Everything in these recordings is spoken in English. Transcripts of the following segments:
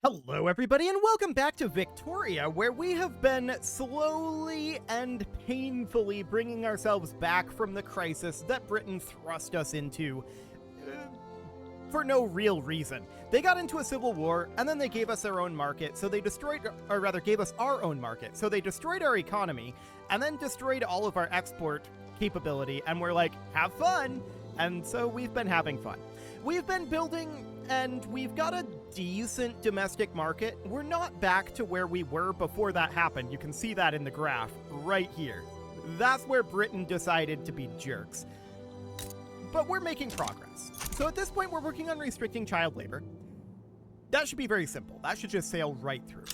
Hello everybody and welcome back to Victoria, where we have been slowly and painfully bringing ourselves back from the crisis that Britain thrust us into for no real reason. They got into a civil war and then they gave us their own market, so they destroyed, or rather gave us our own market, so they destroyed our economy and then destroyed all of our export capability, and we're like, have fun! And so we've been having fun. We've been building and we've got a decent domestic market. We're not back to where we were before that happened. You can see that in the graph right here. That's where Britain decided to be jerks. But we're making progress. So at this point, we're working on restricting child labor. That should be very simple. That should just sail right through.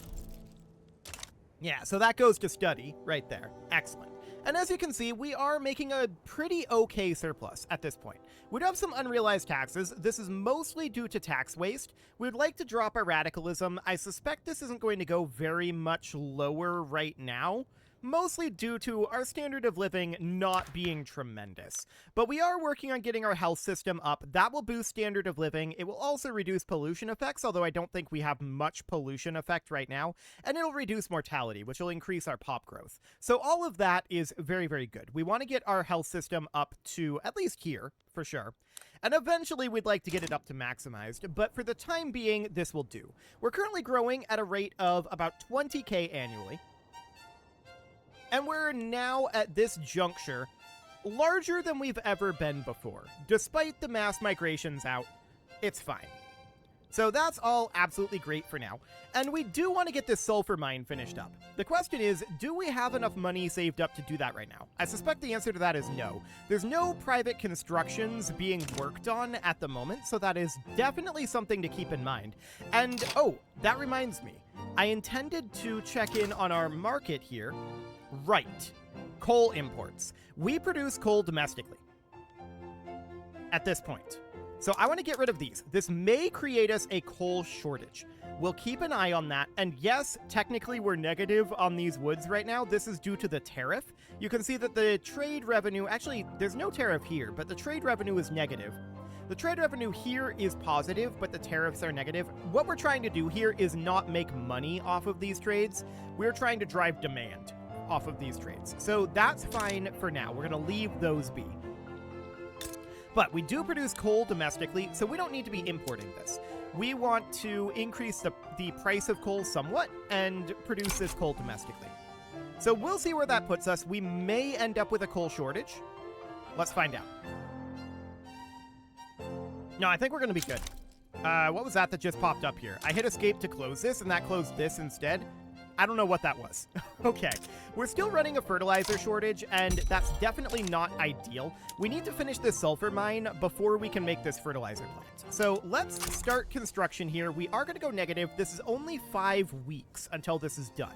Yeah, so that goes to study right there. Excellent. And as you can see, we are making a pretty okay surplus at this point. We do have some unrealized taxes. This is mostly due to tax waste. We would like to drop our radicalism. I suspect this isn't going to go very much lower right now, mostly due to our standard of living not being tremendous. But we are working on getting our health system up. That will boost standard of living. It will also reduce pollution effects, although I don't think we have much pollution effect right now. And it'll reduce mortality, which will increase our pop growth. So all of that is very, very good. We want to get our health system up to at least here, for sure. And eventually we'd like to get it up to maximized, but for the time being, this will do. We're currently growing at a rate of about 20k annually. And we're now, at this juncture, larger than we've ever been before. Despite the mass migrations out, it's fine. So that's all absolutely great for now. And we do want to get this sulfur mine finished up. The question is, do we have enough money saved up to do that right now? I suspect the answer to that is no. There's no private constructions being worked on at the moment, so that is definitely something to keep in mind. And, oh, that reminds me. I intended to check in on our market here. Right. Coal imports. We produce coal domestically at this point. So I want to get rid of these. This may create us a coal shortage. We'll keep an eye on that. And yes, technically we're negative on these woods right now. This is due to the tariff. You can see that the trade revenue, actually, there's no tariff here, but the trade revenue is negative. The trade revenue here is positive, but the tariffs are negative. What we're trying to do here is not make money off of these trades. We're trying to drive demand off of these trades. So that's fine for now. We're going to leave those be. But we do produce coal domestically, so we don't need to be importing this. We want to increase the price of coal somewhat and produce this coal domestically. So we'll see where that puts us. We may end up with a coal shortage. Let's find out. No, I think we're going to be good. What was that just popped up here? I hit escape to close this, and that closed this instead. I don't know what that was. Okay, we're still running a fertilizer shortage, and that's definitely not ideal. We need to finish this sulfur mine before we can make this fertilizer plant. So let's start construction here. We are going to go negative. This is only 5 weeks until this is done.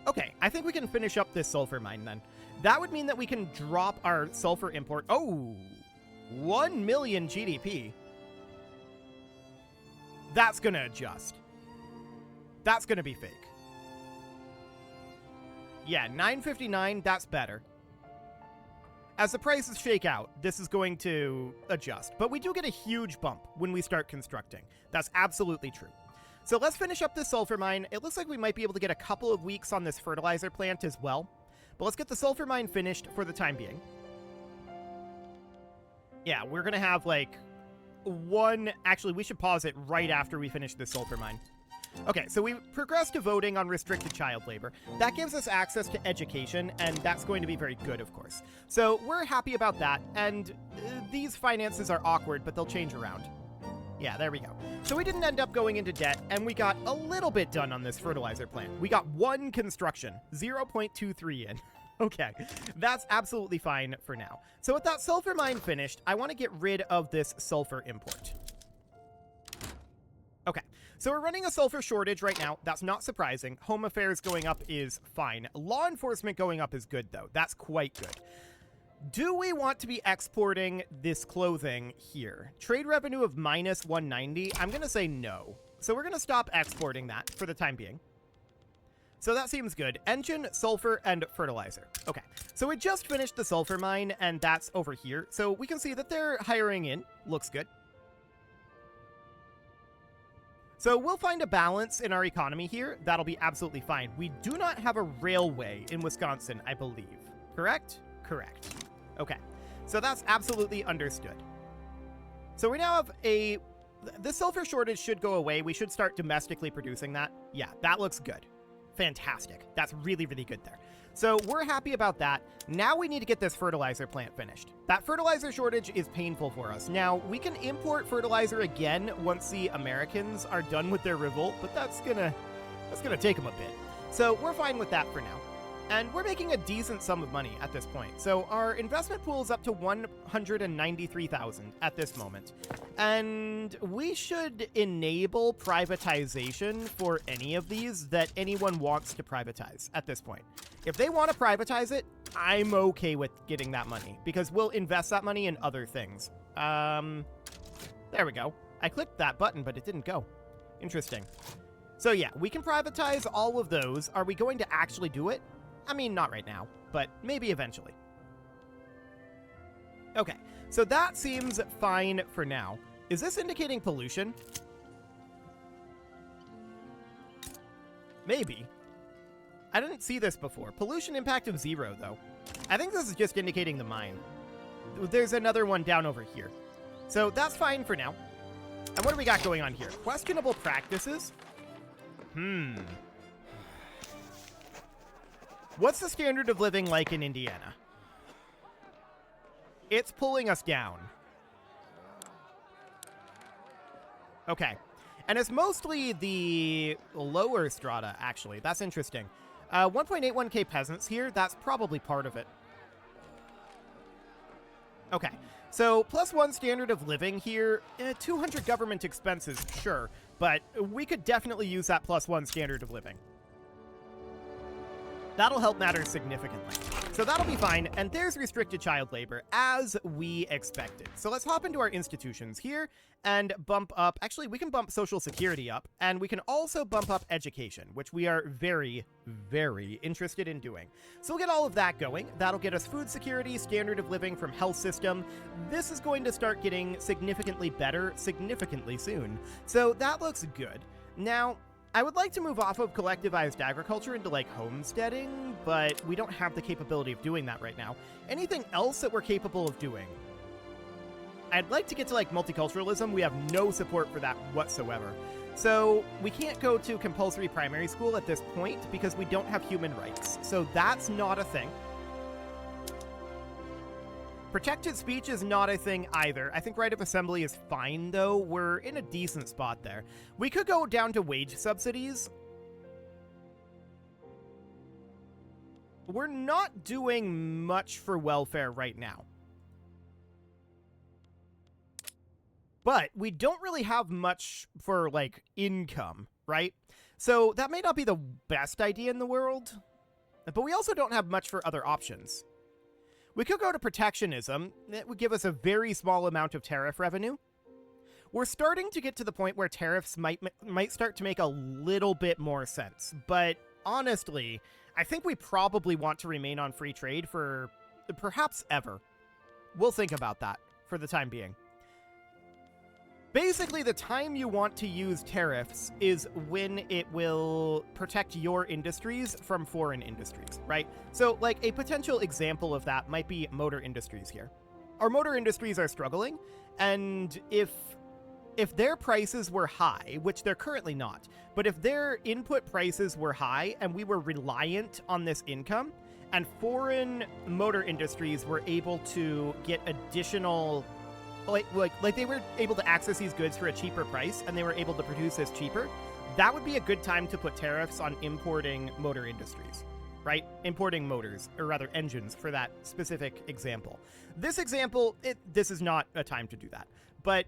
Okay, I think we can finish up this sulfur mine then. That would mean that we can drop our sulfur import. Oh, 1 million GDP. That's going to adjust. That's going to be fake. Yeah, 959, that's better. As the prices shake out, this is going to adjust. But we do get a huge bump when we start constructing. That's absolutely true. So let's finish up this sulfur mine. It looks like we might be able to get a couple of weeks on this fertilizer plant as well. But let's get the sulfur mine finished for the time being. Yeah, we're going to have like one... Actually, we should pause it right after we finish this sulfur mine. Okay, so we progressed to voting on restricted child labor. That gives us access to education, and that's going to be very good, of course. So we're happy about that, and these finances are awkward, but they'll change around. Yeah, there we go. So we didn't end up going into debt, and we got a little bit done on this fertilizer plant. We got 1 construction, 0.23 in. Okay, that's absolutely fine for now. So with that sulfur mine finished, I want to get rid of this sulfur import. Okay, so we're running a sulfur shortage right now. That's not surprising. Home affairs going up is fine. Law enforcement going up is good, though. That's quite good. Do we want to be exporting this clothing here? Trade revenue of minus 190. I'm going to say no. So we're going to stop exporting that for the time being. So that seems good. Engine, sulfur, and fertilizer. Okay, so we just finished the sulfur mine, and that's over here. So we can see that they're hiring in. Looks good. So we'll find a balance in our economy here. That'll be absolutely fine. We do not have a railway in Wisconsin, I believe. Correct? Correct. Okay. So that's absolutely understood. So we now have a... The sulfur shortage should go away. We should start domestically producing that. Yeah, that looks good. Fantastic. That's really, really good there. So we're happy about that. Now we need to get this fertilizer plant finished. That fertilizer shortage is painful for us. Now, we can import fertilizer again once the Americans are done with their revolt, but that's gonna take them a bit. So we're fine with that for now. And we're making a decent sum of money at this point. So our investment pool is up to 193,000 at this moment. And we should enable privatization for any of these that anyone wants to privatize at this point. If they want to privatize it, I'm okay with getting that money because we'll invest that money in other things. There we go. I clicked that button, but it didn't go. Interesting. So yeah, we can privatize all of those. Are we going to actually do it? I mean, not right now, but maybe eventually. Okay, so that seems fine for now. Is this indicating pollution? Maybe. I didn't see this before. Pollution impact of 0, though. I think this is just indicating the mine. There's another one down over here. So that's fine for now. And what do we got going on here? Questionable practices? What's the standard of living like in Indiana? It's pulling us down. Okay. And it's mostly the lower strata, actually. That's interesting. 1.81k peasants here. That's probably part of it. Okay. So, +1 standard of living here. 200 government expenses, sure. But we could definitely use that +1 standard of living. That'll help matters significantly. So that'll be fine, and there's restricted child labor, as we expected. So let's hop into our institutions here and bump up... Actually, we can bump Social Security up, and we can also bump up education, which we are very, very interested in doing. So we'll get all of that going. That'll get us food security, standard of living from health system. This is going to start getting significantly better significantly soon. So that looks good. Now... I would like to move off of collectivized agriculture into, like, homesteading, but we don't have the capability of doing that right now. Anything else that we're capable of doing? I'd like to get to, like, multiculturalism. We have no support for that whatsoever. So we can't go to compulsory primary school at this point because we don't have human rights. So that's not a thing. Protected speech is not a thing either. I think right of assembly is fine, though. We're in a decent spot there. We could go down to wage subsidies. We're not doing much for welfare right now. But we don't really have much for, like, income, right? So that may not be the best idea in the world. But we also don't have much for other options. We could go to protectionism. It would give us a very small amount of tariff revenue. We're starting to get to the point where tariffs might start to make a little bit more sense. But honestly, I think we probably want to remain on free trade for perhaps ever. We'll think about that for the time being. Basically, the time you want to use tariffs is when it will protect your industries from foreign industries, right? So, like, a potential example of that might be motor industries here. Our motor industries are struggling, and if their prices were high, which they're currently not, but if their input prices were high and we were reliant on this income, and foreign motor industries were able to get additional... Like they were able to access these goods for a cheaper price, and they were able to produce this cheaper, that would be a good time to put tariffs on importing motor industries, right? Importing motors, or rather engines, for that specific example. This example, this is not a time to do that. But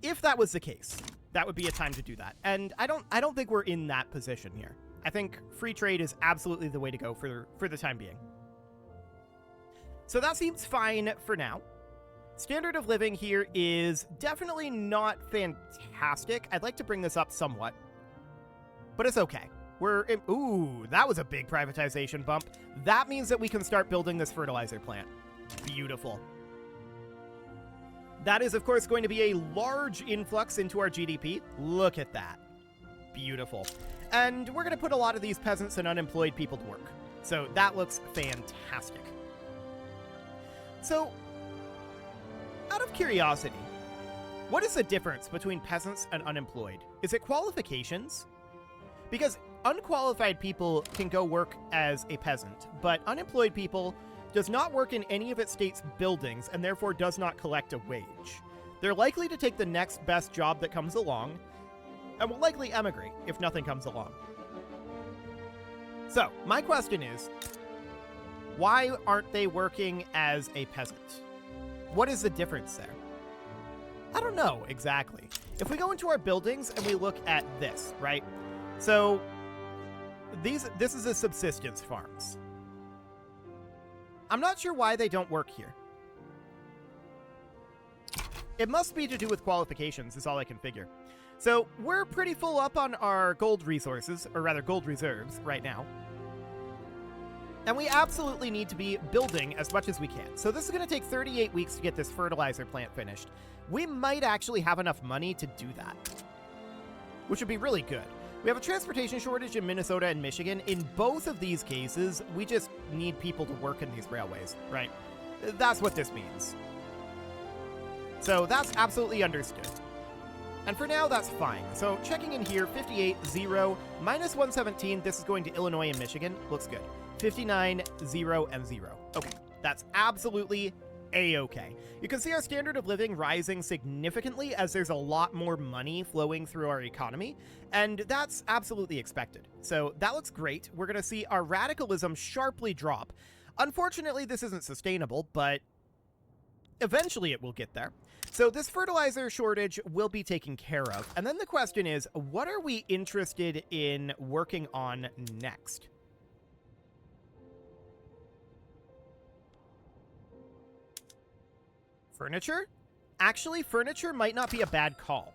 if that was the case, that would be a time to do that. And I don't think we're in that position here. I think free trade is absolutely the way to go for the time being. So that seems fine for now. Standard of living here is definitely not fantastic. I'd like to bring this up somewhat, but it's okay. Ooh, that was a big privatization bump. That means that we can start building this fertilizer plant. Beautiful. That is, of course, going to be a large influx into our GDP. Look at that. beautiful. And we're going to put a lot of these peasants and unemployed people to work. So that looks fantastic. So, out of curiosity, what is the difference between peasants and unemployed? Is it qualifications? Because unqualified people can go work as a peasant, but unemployed people does not work in any of its state's buildings and therefore does not collect a wage. They're likely to take the next best job that comes along and will likely emigrate if nothing comes along. So, my question is, why aren't they working as a peasant? What is the difference there? I don't know exactly. If we go into our buildings and we look at this, right? So, this is a subsistence farms. I'm not sure why they don't work here. It must be to do with qualifications, is all I can figure. So, we're pretty full up on our gold resources, or rather gold reserves, right now. And we absolutely need to be building as much as we can. So this is going to take 38 weeks to get this fertilizer plant finished. We might actually have enough money to do that, which would be really good. We have a transportation shortage in Minnesota and Michigan. In both of these cases, we just need people to work in these railways, right? That's what this means. So that's absolutely understood. And for now, that's fine. So checking in here, 58, 0, minus 117. This is going to Illinois and Michigan. Looks good. 59, 0, and 0. Okay, that's absolutely A-okay. You can see our standard of living rising significantly as there's a lot more money flowing through our economy, and that's absolutely expected. So that looks great. We're going to see our radicalism sharply drop. Unfortunately, this isn't sustainable, but eventually it will get there. So this fertilizer shortage will be taken care of. And then the question is, what are we interested in working on next? Furniture? Actually, furniture might not be a bad call.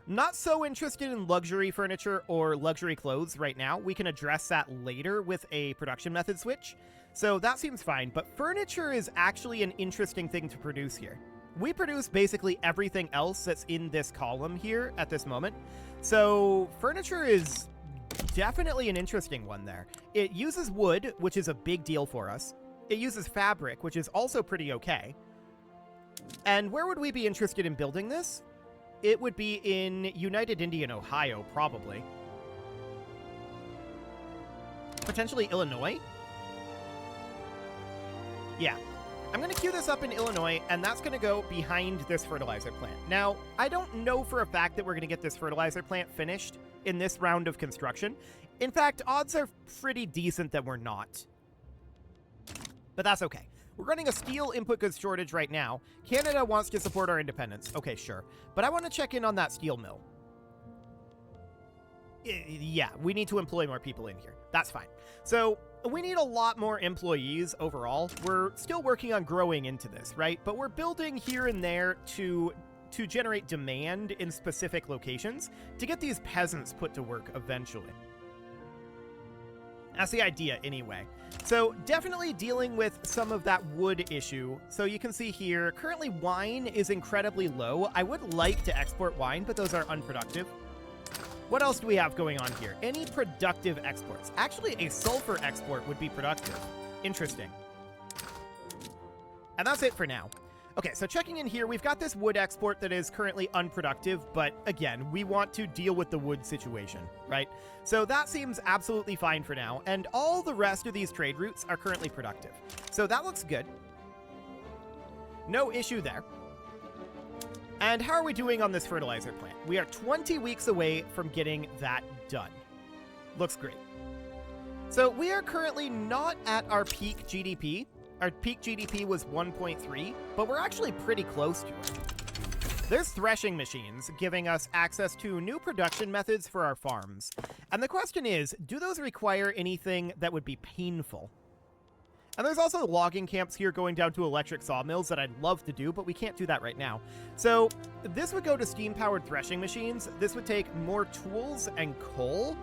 Not so interested in luxury furniture or luxury clothes right now. We can address that later with a production method switch. So that seems fine, but furniture is actually an interesting thing to produce here. We produce basically everything else that's in this column here at this moment. So furniture is definitely an interesting one there. It uses wood, which is a big deal for us. It uses fabric, which is also pretty okay. And where would we be interested in building this? It would be in United Indian, Ohio, probably. Potentially Illinois? Yeah. I'm going to queue this up in Illinois, and that's going to go behind this fertilizer plant. Now, I don't know for a fact that we're going to get this fertilizer plant finished in this round of construction. In fact, odds are pretty decent that we're not. But that's okay. We're running a steel input goods shortage right now. Canada wants to support our independence. Okay, sure. But I want to check in on that steel mill. Yeah, we need to employ more people in here. That's fine. So we need a lot more employees overall. We're still working on growing into this, right? But we're building here and there to generate demand in specific locations to get these peasants put to work eventually. That's the idea anyway. So definitely dealing with some of that wood issue. So you can see here, currently wine is incredibly low. I would like to export wine, but those are unproductive. What else do we have going on here? Any productive exports? Actually, a sulfur export would be productive. Interesting. And that's it for now. Okay, so checking in here, we've got this wood export that is currently unproductive, but again, we want to deal with the wood situation, right? So that seems absolutely fine for now, and all the rest of these trade routes are currently productive. So that looks good. No issue there. And how are we doing on this fertilizer plant? We are 20 weeks away from getting that done. Looks great. So we are currently not at our peak GDP. Our peak GDP was 1.3, but we're actually pretty close to it. There's threshing machines giving us access to new production methods for our farms. And the question is, do those require anything that would be painful? And there's also logging camps here going down to electric sawmills that I'd love to do, but we can't do that right now. So this would go to steam-powered threshing machines. This would take more tools and coal,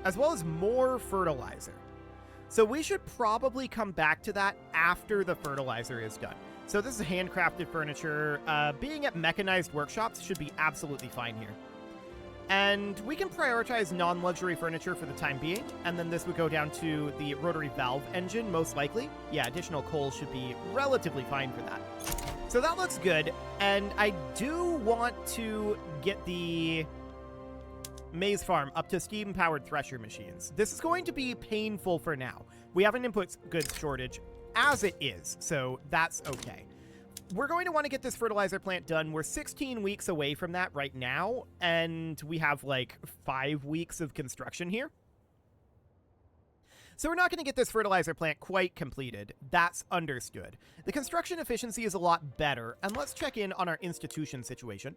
as well as more fertilizer. So we should probably come back to that after the fertilizer is done. So this is handcrafted furniture. Being at mechanized workshops should be absolutely fine here. And we can prioritize non-luxury furniture for the time being, and then this would go down to the rotary valve engine, most likely. Yeah, additional coal should be relatively fine for that. So that looks good, and I do want to get the maize farm up to steam-powered thresher machines. This is going to be painful for now. We have an input goods shortage as it is, so that's okay. We're going to want to get this fertilizer plant done. We're 16 weeks away from that right now, and we have like 5 weeks of construction here. So we're not going to get this fertilizer plant quite completed. That's understood. The construction efficiency is a lot better, and let's check in on our institution situation.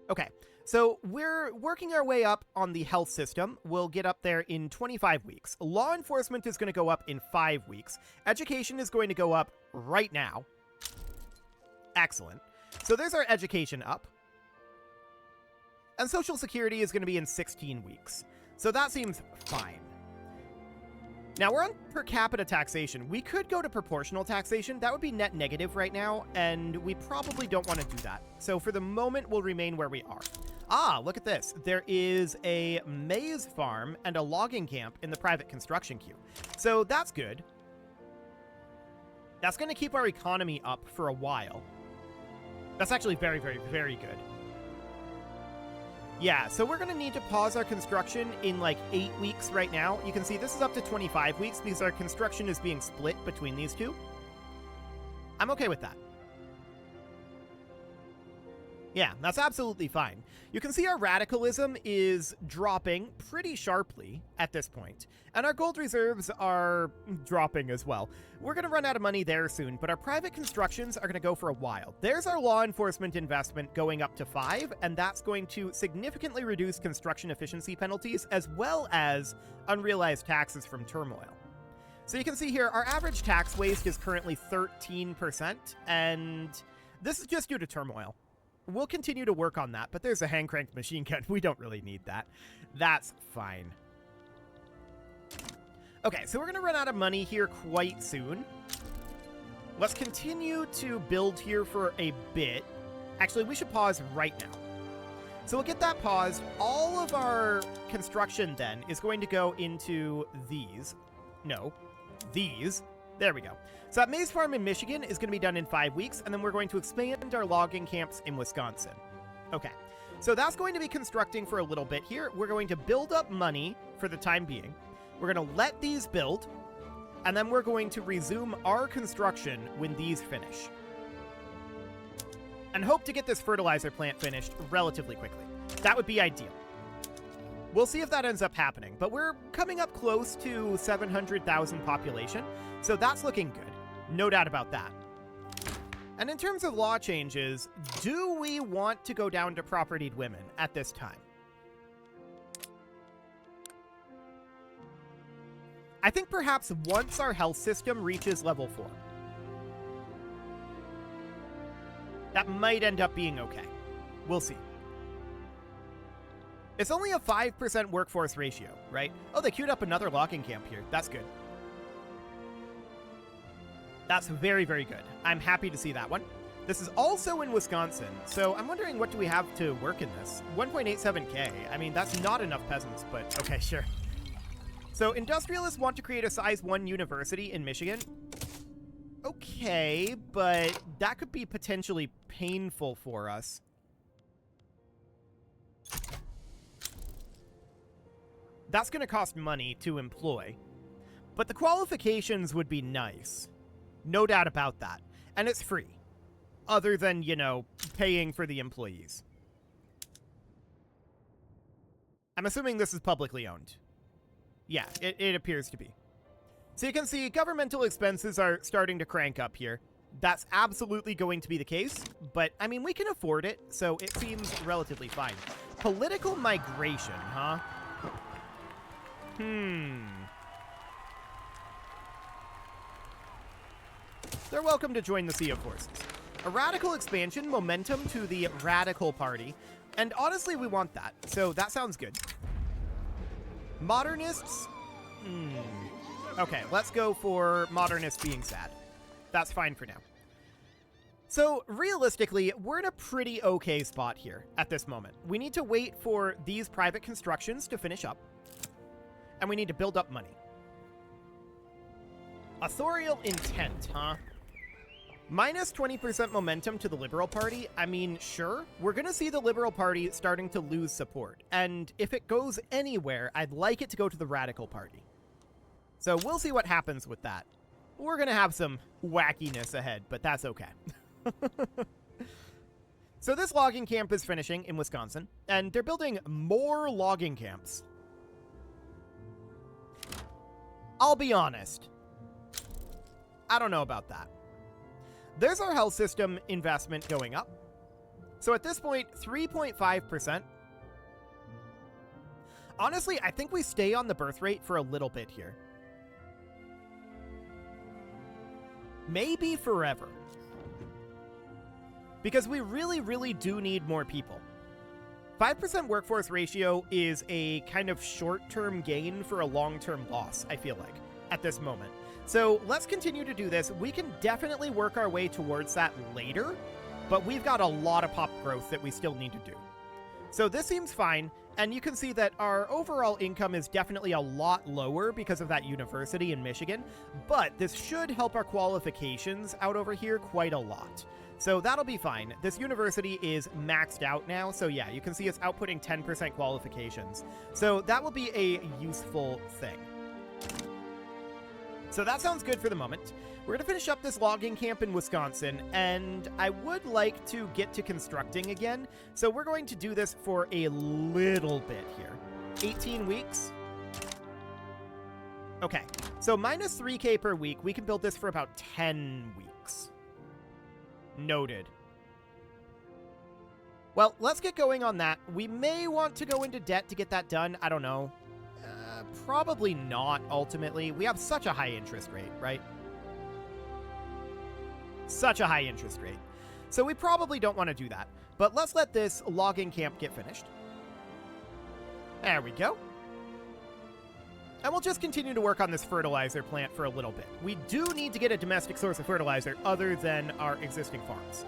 Okay, so we're working our way up on the health system. We'll get up there in 25 weeks. Law enforcement is going to go up in 5 weeks. Education is going to go up right now. Excellent. So there's our education up. And Social Security is going to be in 16 weeks. So that seems fine. Now, we're on per capita taxation. We could go to proportional taxation. That would be net negative right now, and we probably don't want to do that. So for the moment, we'll remain where we are. Ah, look at this. There is a maize farm and a logging camp in the private construction queue. So that's good. That's going to keep our economy up for a while. That's actually very, very, very good. Yeah, so we're going to need to pause our construction in like 8 weeks right now. You can see this is up to 25 weeks because our construction is being split between these two. I'm okay with that. Yeah, that's absolutely fine. You can see our radicalism is dropping pretty sharply at this point, and our gold reserves are dropping as well. We're going to run out of money there soon, but our private constructions are going to go for a while. There's our law enforcement investment going up to 5, and that's going to significantly reduce construction efficiency penalties as well as unrealized taxes from turmoil. So you can see here, our average tax waste is currently 13%, and this is just due to turmoil. We'll continue to work on that, but there's a hand-cranked machine gun. We don't really need that. That's fine. Okay, so we're going to run out of money here quite soon. Let's continue to build here for a bit. Actually, we should pause right now. So we'll get that paused. All of our construction then is going to go into these. No, these. There we go. So that maize farm in Michigan is going to be done in 5 weeks, and then we're going to expand our logging camps in Wisconsin. Okay, so that's going to be constructing for a little bit here. We're going to build up money for the time being. We're going to let these build, and then we're going to resume our construction when these finish. And hope to get this fertilizer plant finished relatively quickly. That would be ideal. We'll see if that ends up happening, but we're coming up close to 700,000 population, so that's looking good. No doubt about that. And in terms of law changes, do we want to go down to propertied women at this time? I think perhaps once our health system reaches level 4. That might end up being okay. We'll see. It's only a 5% workforce ratio, right? Oh, they queued up another logging camp here. That's good. That's very, very good. I'm happy to see that one. This is also in Wisconsin, so I'm wondering what do we have to work in this? 1.87k. I mean, that's not enough peasants, but okay, sure. So industrialists want to create a size 1 university in Michigan. Okay, but that could be potentially painful for us. That's going to cost money to employ, but the qualifications would be nice. No doubt about that. And it's free, other than, you know, paying for the employees. I'm assuming this is publicly owned. Yeah, it appears to be. So you can see governmental expenses are starting to crank up here. That's absolutely going to be the case, but, I mean, we can afford it, so it seems relatively fine. Political migration, huh? They're welcome to join the Sea of Forces. A radical expansion, momentum to the radical party, and honestly, we want that, so that sounds good. Modernists? Okay, let's go for modernists being sad. That's fine for now. So realistically, we're in a pretty okay spot here at this moment. We need to wait for these private constructions to finish up, and we need to build up money. Authorial intent, huh? Minus 20% momentum to the Liberal Party. I mean, sure, we're going to see the Liberal Party starting to lose support. And if it goes anywhere, I'd like it to go to the Radical Party. So we'll see what happens with that. We're going to have some wackiness ahead, but that's okay. So this logging camp is finishing in Wisconsin, and they're building more logging camps. I'll be honest. I don't know about that. There's our health system investment going up. So at this point, 3.5%. Honestly, I think we stay on the birth rate for a little bit here. Maybe forever. Because we really, really do need more people. 5% workforce ratio is a kind of short-term gain for a long-term loss, I feel like, at this moment. So let's continue to do this. We can definitely work our way towards that later, but we've got a lot of pop growth that we still need to do. So this seems fine, and you can see that our overall income is definitely a lot lower because of that university in Michigan, but this should help our qualifications out over here quite a lot. So that'll be fine. This university is maxed out now, so yeah, you can see it's outputting 10% qualifications. So that will be a useful thing. So that sounds good for the moment. We're going to finish up this logging camp in Wisconsin, and I would like to get to constructing again. So we're going to do this for a little bit here. 18 weeks. Okay, so minus 3K per week. We can build this for about 10 weeks. Noted. Well, let's get going on that. We may want to go into debt to get that done. I don't know. Probably not, ultimately. We have such a high interest rate, right? Such a high interest rate. So we probably don't want to do that. But let's let this logging camp get finished. There we go. And we'll just continue to work on this fertilizer plant for a little bit. We do need to get a domestic source of fertilizer other than our existing farms.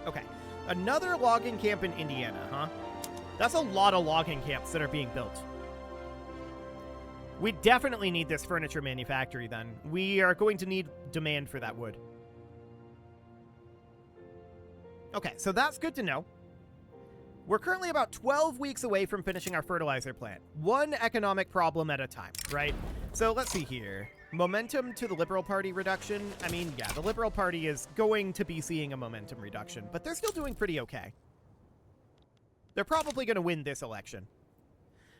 Okay. Another logging camp in Indiana, huh? That's a lot of logging camps that are being built. We definitely need this furniture manufactory then. We are going to need demand for that wood. Okay, so that's good to know. We're currently about 12 weeks away from finishing our fertilizer plant. One economic problem at a time, right? So let's see here. Momentum to the Liberal Party reduction. I mean, yeah, the Liberal Party is going to be seeing a momentum reduction, but they're still doing pretty okay. They're probably going to win this election.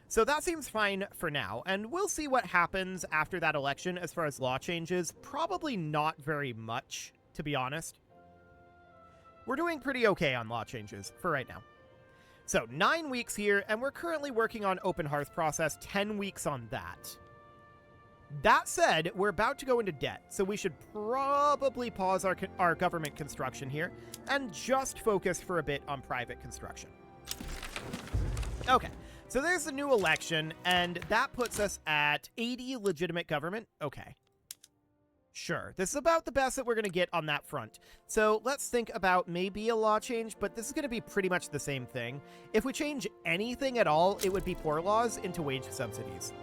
So that seems fine for now, and we'll see what happens after that election as far as law changes. Probably not very much, to be honest. We're doing pretty okay on law changes for right now. So 9 weeks here, and we're currently working on open hearth process, 10 weeks on that. That said, we're about to go into debt, so we should probably pause our government construction here and just focus for a bit on private construction. Okay, so there's the new election, and that puts us at 80 legitimate government. Okay. Sure, this is about the best that we're going to get on that front. So let's think about maybe a law change, but this is going to be pretty much the same thing. If we change anything at all, it would be poor laws into wage subsidies.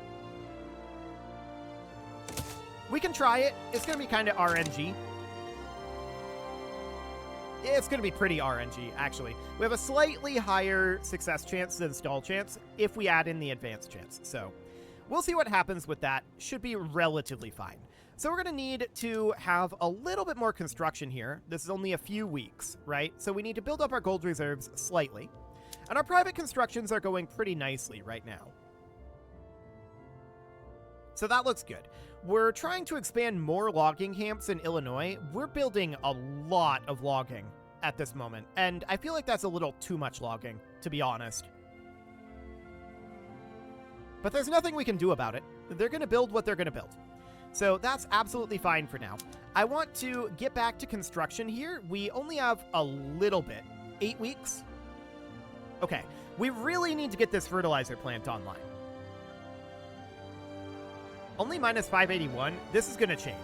We can try it. It's going to be kind of RNG. It's going to be pretty RNG, actually. We have a slightly higher success chance than stall chance if we add in the advanced chance. So we'll see what happens with that. Should be relatively fine. So we're going to need to have a little bit more construction here. This is only a few weeks, right? So we need to build up our gold reserves slightly. And our private constructions are going pretty nicely right now. So that looks good. We're trying to expand more logging camps in Illinois. We're building a lot of logging at this moment, and I feel like that's a little too much logging, to be honest. But there's nothing we can do about it. They're going to build what they're going to build. So that's absolutely fine for now. I want to get back to construction here. We only have a little bit. 8 weeks? Okay, we really need to get this fertilizer plant online. Only minus 581. This is going to change.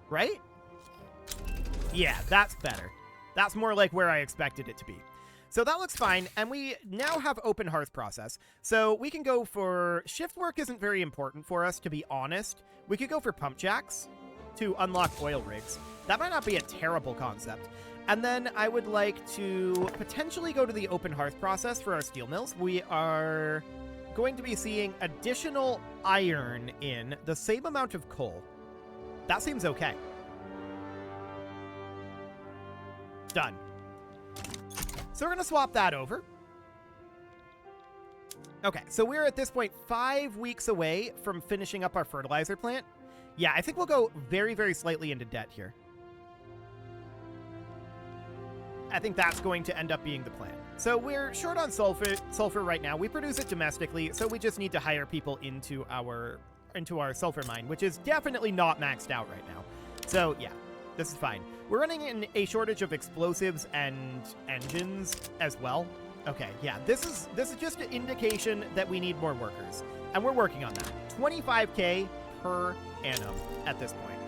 Right? Yeah, that's better. That's more like where I expected it to be. So that looks fine, and we now have open hearth process. So we can go for... Shift work isn't very important for us, to be honest. We could go for pump jacks to unlock oil rigs. That might not be a terrible concept. And then I would like to potentially go to the open hearth process for our steel mills. We are going to be seeing additional iron in the same amount of coal. That seems okay. Done. So we're going to swap that over. Okay, so we're at this point 5 weeks away from finishing up our fertilizer plant. Yeah, I think we'll go very, very slightly into debt here. I think that's going to end up being the plan. So we're short on sulfur right now. We produce it domestically, so we just need to hire people into our sulfur mine, which is definitely not maxed out right now. So yeah, this is fine. We're running in a shortage of explosives and engines as well. Okay, yeah, this is just an indication that we need more workers, and we're working on that. 25K per annum at this point.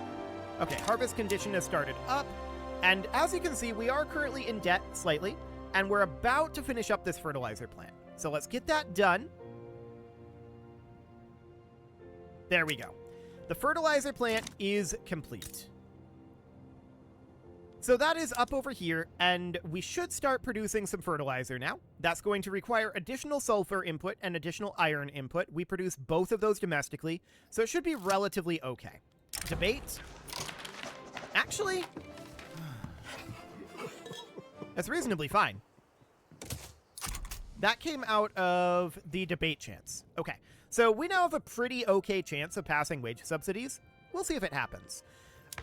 Okay, harvest condition has started up, and as you can see, we are currently in debt slightly, and we're about to finish up this fertilizer plant. So let's get that done. There we go. The fertilizer plant is complete. So that is up over here, and we should start producing some fertilizer now. That's going to require additional sulfur input and additional iron input. We produce both of those domestically, so it should be relatively okay. Debate. Actually, that's reasonably fine. That came out of the debate chance. Okay, so we now have a pretty okay chance of passing wage subsidies. We'll see if it happens.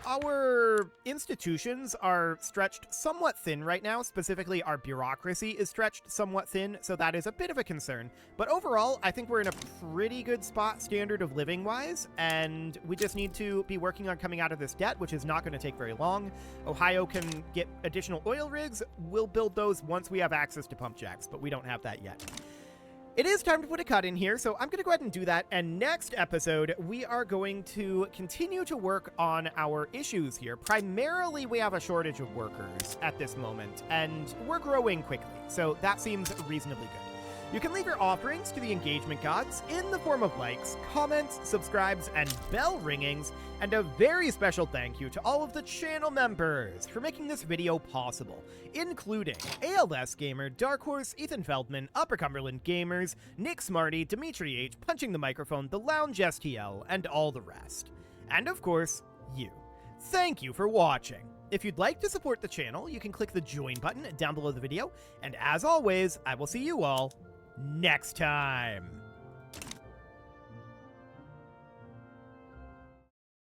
Our institutions are stretched somewhat thin right now. Specifically, our bureaucracy is stretched somewhat thin, so that is a bit of a concern. But overall, I think we're in a pretty good spot standard of living-wise, and we just need to be working on coming out of this debt, which is not going to take very long. Ohio can get additional oil rigs. We'll build those once we have access to pump jacks, but we don't have that yet. It is time to put a cut in here, so I'm going to go ahead and do that, and next episode, we are going to continue to work on our issues here. Primarily, we have a shortage of workers at this moment, and we're growing quickly, so that seems reasonably good. You can leave your offerings to the engagement gods in the form of likes, comments, subscribes, and bell ringings, and a very special thank you to all of the channel members for making this video possible, including ALS Gamer, Dark Horse, Ethan Feldman, Upper Cumberland Gamers, Nick Smarty, Dimitri H, Punching the Microphone, The Lounge STL, and all the rest. And of course, you. Thank you for watching. If you'd like to support the channel, you can click the join button down below the video, and as always, I will see you all next time.